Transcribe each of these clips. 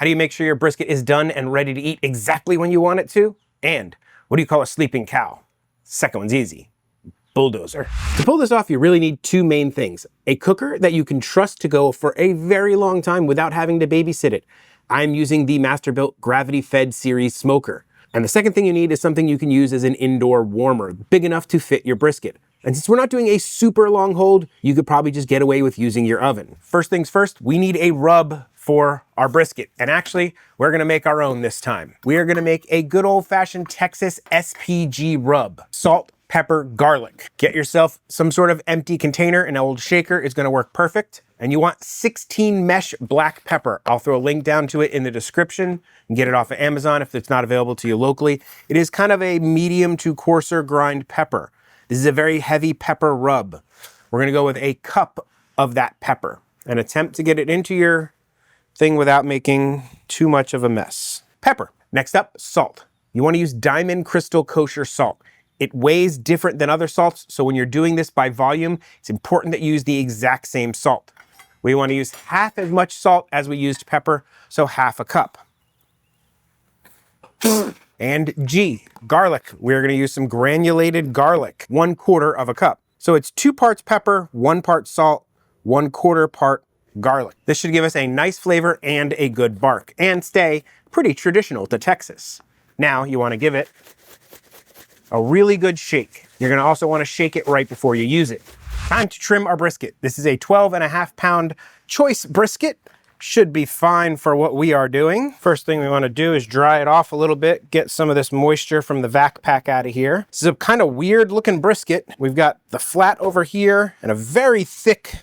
How do you make sure your brisket is done and ready to eat exactly when you want it to? And what do you call a sleeping cow? Second one's easy. Bulldozer. To pull this off, you really need two main things. A cooker that you can trust to go for a very long time without having to babysit it. I'm using the Masterbuilt Gravity Series smoker. And the second thing you need is something you can use as an indoor warmer, big enough to fit your brisket. And since we're not doing a super long hold, you could probably just get away with using your oven. First things first, we need a rub for our brisket. And actually, we're gonna make our own this time. We are gonna make a good old-fashioned Texas SPG rub. Salt, pepper, garlic. Get yourself some sort of empty container. An old shaker is gonna work perfect. And you want 16 mesh black pepper. I'll throw a link down to it in the description. You can get it off of Amazon if it's not available to you locally. It is kind of a medium to coarser grind pepper. This is a very heavy pepper rub. We're gonna go with a cup of that pepper and attempt to get it into your thing without making too much of a mess. Pepper. Next up, salt. You wanna use Diamond Krystal Kosher salt. It weighs different than other salts, so when you're doing this by volume, it's important that you use the exact same salt. We wanna use half as much salt as we used pepper, so half a cup. And G, garlic. We're gonna use some granulated garlic, 1/4 of a cup. So it's 2 parts pepper, 1 part salt, 1/4 part garlic. This should give us a nice flavor and a good bark, and stay pretty traditional to Texas. Now you wanna give it a really good shake. You're gonna also wanna shake it right before you use it. Time to trim our brisket. This is a 12.5 pound choice brisket. Should be fine for what we are doing. First thing we wanna do is dry it off a little bit, get some of this moisture from the vac pack out of here. This is a kind of weird looking brisket. We've got the flat over here and a very thick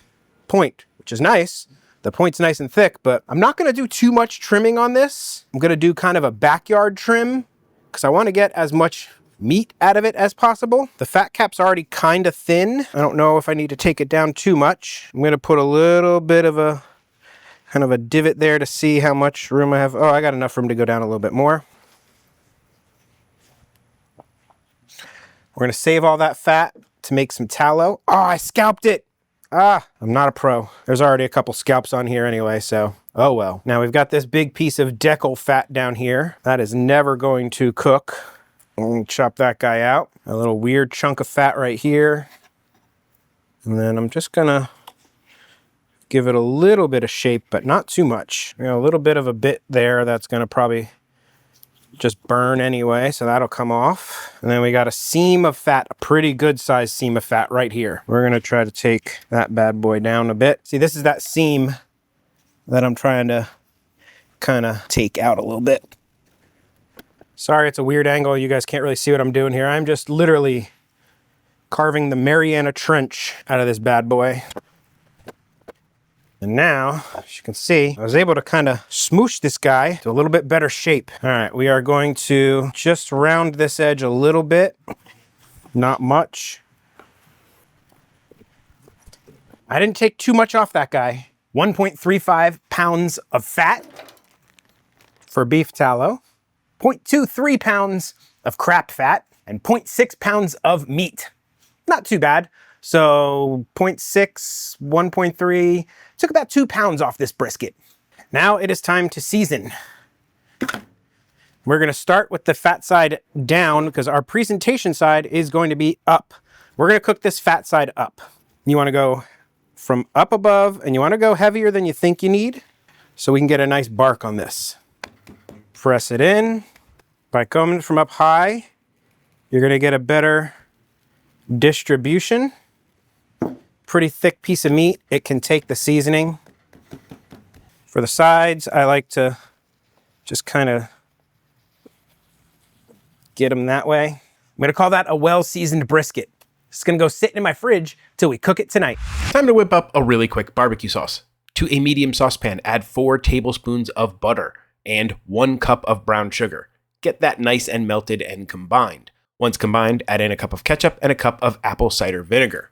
point, which is nice. The point's nice and thick, but I'm not gonna do too much trimming on this. I'm gonna do kind of a backyard trim because I wanna get as much meat out of it as possible. The fat cap's already kind of thin. I don't know if I need to take it down too much. I'm gonna put a little bit of a kind of a divot there to see how much room I have. Oh, I got enough room to go down a little bit more. We're gonna save all that fat to make some tallow. Oh, I scalped it. I'm not a pro. There's already a couple scalps on here anyway, so oh well. Now we've got this big piece of decal fat down here. That is never going to cook. I'm gonna chop that guy out. A little weird chunk of fat right here. And then I'm just gonna give it a little bit of shape, but not too much. You know, a little bit of a bit there that's gonna probably just burn anyway, so that'll come off. And then we got a seam of fat, a pretty good sized seam of fat right here. We're gonna try to take that bad boy down a bit. See, this is that seam that I'm trying to kind of take out a little bit. Sorry, it's a weird angle. You guys can't really see what I'm doing here. I'm just literally carving the Mariana Trench out of this bad boy. And now, as you can see, I was able to kind of smoosh this guy to a little bit better shape. All right, we are going to just round this edge a little bit, not much. I didn't take too much off that guy. 1.35 pounds of fat for beef tallow, 0.23 pounds of crap fat, and 0.6 pounds of meat. Not too bad. So 0.6, 1.3, took about 2 pounds off this brisket. Now it is time to season. We're gonna start with the fat side down because our presentation side is going to be up. We're gonna cook this fat side up. You wanna go from up above and you wanna go heavier than you think you need so we can get a nice bark on this. Press it in. By coming from up high, you're gonna get a better distribution. Pretty thick piece of meat. It can take the seasoning. For the sides, I like to just kind of get them that way. I'm gonna call that a well-seasoned brisket. It's gonna go sit in my fridge till we cook it tonight. Time to whip up a really quick barbecue sauce. To a medium saucepan, add 4 tablespoons of butter and 1 cup of brown sugar. Get that nice and melted and combined. Once combined, add in a cup of ketchup and a cup of apple cider vinegar.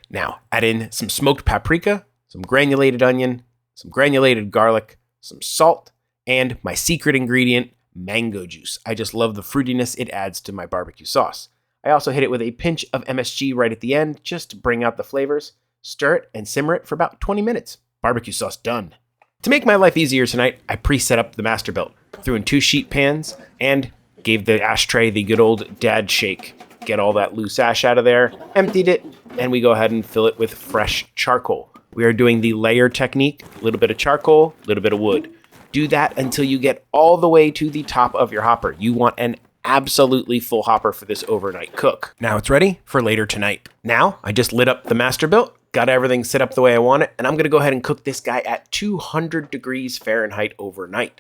Now, add in some smoked paprika, some granulated onion, some granulated garlic, some salt, and my secret ingredient, mango juice. I just love the fruitiness it adds to my barbecue sauce. I also hit it with a pinch of MSG right at the end, just to bring out the flavors. Stir it and simmer it for about 20 minutes. Barbecue sauce done. To make my life easier tonight, I pre-set up the Masterbuilt, threw in 2 sheet pans, and gave the ashtray the good old dad shake. Get all that loose ash out of there, emptied it, and we go ahead and fill it with fresh charcoal. We are doing the layer technique, a little bit of charcoal, a little bit of wood. Do that until you get all the way to the top of your hopper. You want an absolutely full hopper for this overnight cook. Now it's ready for later tonight. Now I just lit up the Masterbuilt, got everything set up the way I want it, and I'm gonna go ahead and cook this guy at 200 degrees Fahrenheit overnight.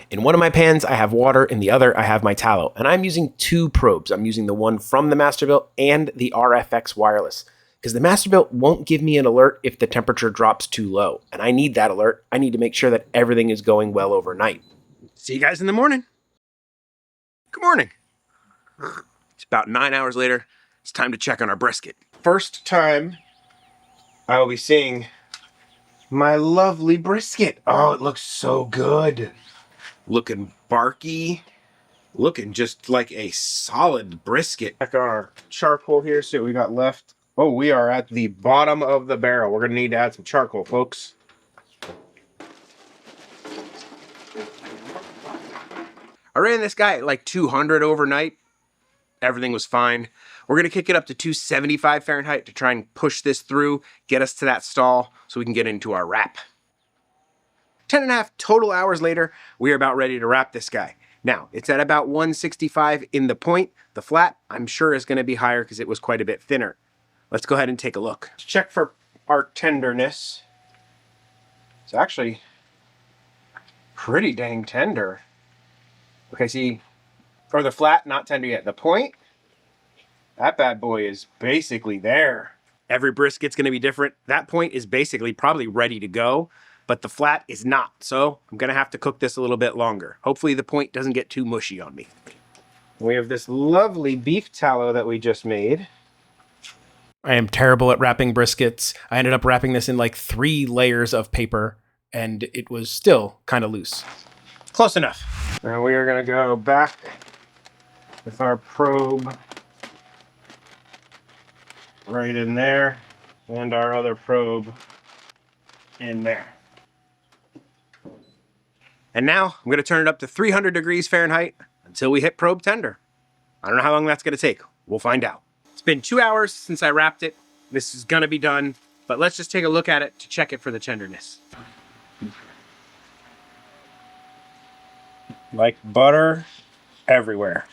In one of my pans, I have water. In the other, I have my tallow. And I'm using 2 probes. I'm using the one from the Masterbuilt and the RFX wireless. Because the Masterbuilt won't give me an alert if the temperature drops too low. And I need that alert. I need to make sure that everything is going well overnight. See you guys in the morning. Good morning. It's about 9 hours later. It's time to check on our brisket. First time I will be seeing my lovely brisket. Oh, it looks so good. Looking barky, looking just like a solid brisket. Check on our charcoal here, see what we got left. Oh, we are at the bottom of the barrel. We're gonna need to add some charcoal, folks. I ran this guy at like 200 overnight. Everything was fine. We're gonna kick it up to 275 Fahrenheit to try and push this through, get us to that stall so we can get into our wrap. 10.5 total hours later, we are about ready to wrap this guy. Now, it's at about 165 in the point. The flat, I'm sure, is going to be higher because it was quite a bit thinner. Let's go ahead and take a look. Let's check for our tenderness. It's actually pretty dang tender. Okay, see, for the flat, not tender yet. The point, that bad boy is basically there. Every brisket's going to be different. That point is basically probably ready to go, but the flat is not. So I'm gonna have to cook this a little bit longer. Hopefully the point doesn't get too mushy on me. We have this lovely beef tallow that we just made. I am terrible at wrapping briskets. I ended up wrapping this in like 3 layers of paper, and it was still kind of loose. Close enough. Now we are gonna go back with our probe right in there, and our other probe in there. And now I'm gonna turn it up to 300 degrees Fahrenheit until we hit probe tender. I don't know how long that's gonna take. We'll find out. It's been 2 hours since I wrapped it. This is gonna be done, but let's just take a look at it to check it for the tenderness. Like butter everywhere.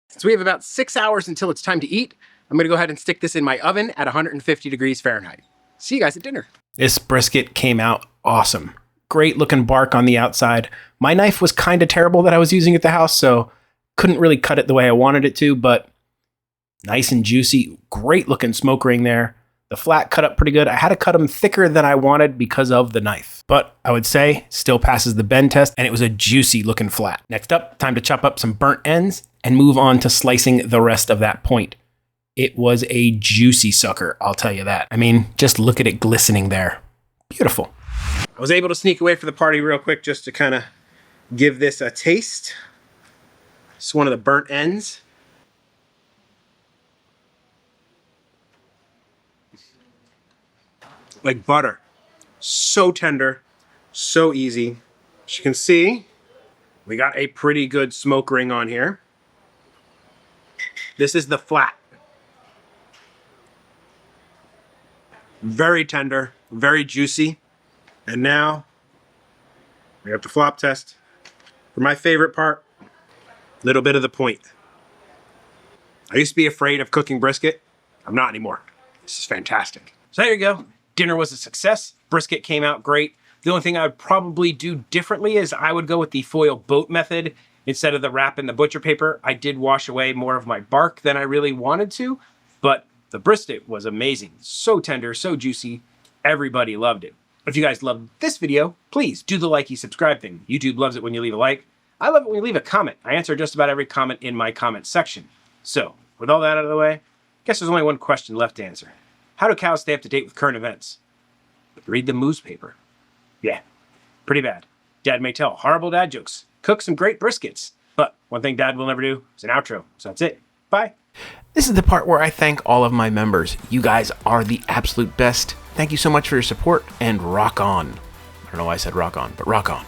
So we have about 6 hours until it's time to eat. I'm gonna go ahead and stick this in my oven at 150 degrees Fahrenheit. See you guys at dinner. This brisket came out awesome. Great looking bark on the outside. My knife was kind of terrible that I was using at the house, so couldn't really cut it the way I wanted it to, but nice and juicy. Great looking smoke ring there. The flat cut up pretty good. I had to cut them thicker than I wanted because of the knife, but I would say still passes the bend test, and it was a juicy looking flat. Next up, time to chop up some burnt ends and move on to slicing the rest of that point. It was a juicy sucker, I'll tell you that. I mean, just look at it glistening there. Beautiful. I was able to sneak away for the party real quick just to kind of give this a taste. It's one of the burnt ends. Like butter. So tender, so easy. As you can see, we got a pretty good smoke ring on here. This is the flat. Very tender, very juicy. And now we have the flop test. For my favorite part, little bit of the point. I used to be afraid of cooking brisket. I'm not anymore. This is fantastic. So there you go. Dinner was a success. Brisket came out great. The only thing I would probably do differently is I would go with the foil boat method instead of the wrap in the butcher paper. I did wash away more of my bark than I really wanted to, but the brisket was amazing. So tender, so juicy. Everybody loved it. If you guys loved this video, please do the likey subscribe thing. YouTube loves it when you leave a like. I love it when you leave a comment. I answer just about every comment in my comment section. So, with all that out of the way, I guess there's only one question left to answer. How do cows stay up to date with current events? Read the newspaper. Yeah, pretty bad. Dad may tell horrible dad jokes, cook some great briskets, but one thing Dad will never do is an outro. So that's it. Bye. This is the part where I thank all of my members. You guys are the absolute best. Thank you so much for your support, and rock on. I don't know why I said rock on, but rock on.